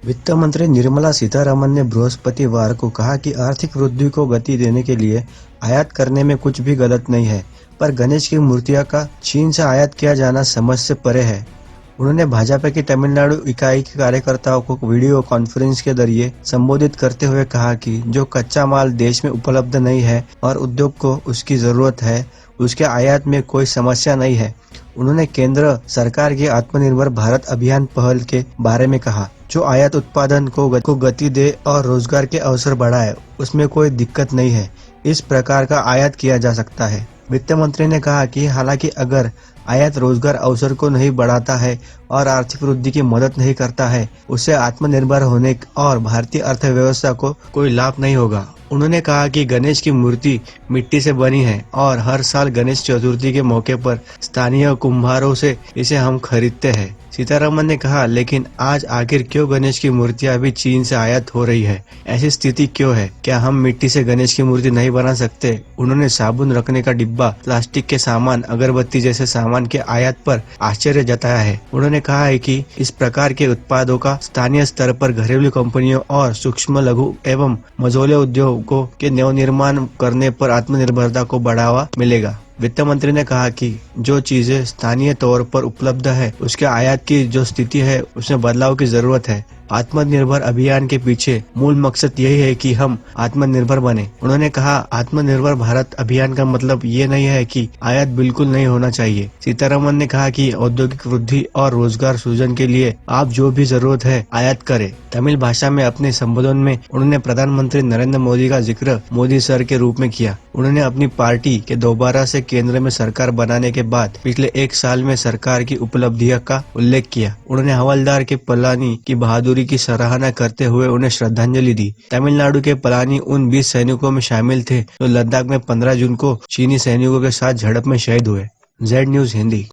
वित्त मंत्री निर्मला सीतारमण ने बृहस्पतिवार को कहा कि आर्थिक वृद्धि को गति देने के लिए आयात करने में कुछ भी गलत नहीं है, पर गणेश की मूर्तियां का चीन से आयात किया जाना समझ से परे है। उन्होंने भाजपा की तमिलनाडु इकाई के कार्यकर्ताओं को वीडियो कॉन्फ्रेंस के जरिए संबोधित करते हुए कहा कि जो कच्चा माल देश में उपलब्ध नहीं है और उद्योग को उसकी जरूरत है, उसके आयात में कोई समस्या नहीं है। उन्होंने केंद्र सरकार की आत्मनिर्भर भारत अभियान पहल के बारे में कहा, जो आयात उत्पादन को गति दे और रोजगार के अवसर बढ़ाए, उसमें कोई दिक्कत नहीं है। इस प्रकार का आयात किया जा सकता है। वित्त मंत्री ने कहा कि हालांकि अगर आयात रोजगार अवसर को नहीं बढ़ाता है और आर्थिक वृद्धि की मदद नहीं करता है, उससे आत्मनिर्भर होने और भारतीय अर्थव्यवस्था को कोई लाभ नहीं होगा। उन्होंने कहा कि गणेश की मूर्ति मिट्टी से बनी है और हर साल गणेश चतुर्थी के मौके पर स्थानीय कुम्हारों से इसे हम खरीदते हैं। सीतारमण ने कहा, लेकिन आज आखिर क्यों गणेश की मूर्तियां अभी चीन से आयात हो रही है? ऐसी स्थिति क्यों है? क्या हम मिट्टी से गणेश की मूर्ति नहीं बना सकते? उन्होंने साबुन रखने का डिब्बा, प्लास्टिक के सामान, अगरबत्ती जैसे सामान के आयात पर आश्चर्य जताया है। उन्होंने कहा है कि इस प्रकार के उत्पादों का स्थानीय स्तर पर घरेलू कंपनियों और सूक्ष्म लघु एवं मझोले उद्योगों के नवनिर्माण करने पर आत्मनिर्भरता को बढ़ावा मिलेगा। वित्त मंत्री ने कहा कि जो चीजें स्थानीय तौर पर उपलब्ध है, उसके आयात की जो स्थिति है, उसमें बदलाव की जरूरत है। आत्मनिर्भर अभियान के पीछे मूल मकसद यही है कि हम आत्मनिर्भर बने। उन्होंने कहा, आत्मनिर्भर भारत अभियान का मतलब ये नहीं है कि आयात बिल्कुल नहीं होना चाहिए। सीतारमण ने कहा कि औद्योगिक वृद्धि और रोजगार सृजन के लिए आप जो भी जरूरत है आयात करें। तमिल भाषा में अपने संबोधन में उन्होंने प्रधानमंत्री नरेंद्र मोदी का जिक्र मोदी सर के रूप में किया। उन्होंने अपनी पार्टी के दोबारा से केंद्र में सरकार बनाने के बाद पिछले 1 साल में सरकार की उपलब्धियों का उल्लेख किया। उन्होंने हवलदार के पलानी की बहादुरी की सराहना करते हुए उन्हें श्रद्धांजलि दी। तमिलनाडु के पलानी उन 20 सैनिकों में शामिल थे जो लद्दाख में 15 जून को चीनी सैनिकों के साथ झड़प में शहीद हुए। Z news Hindi.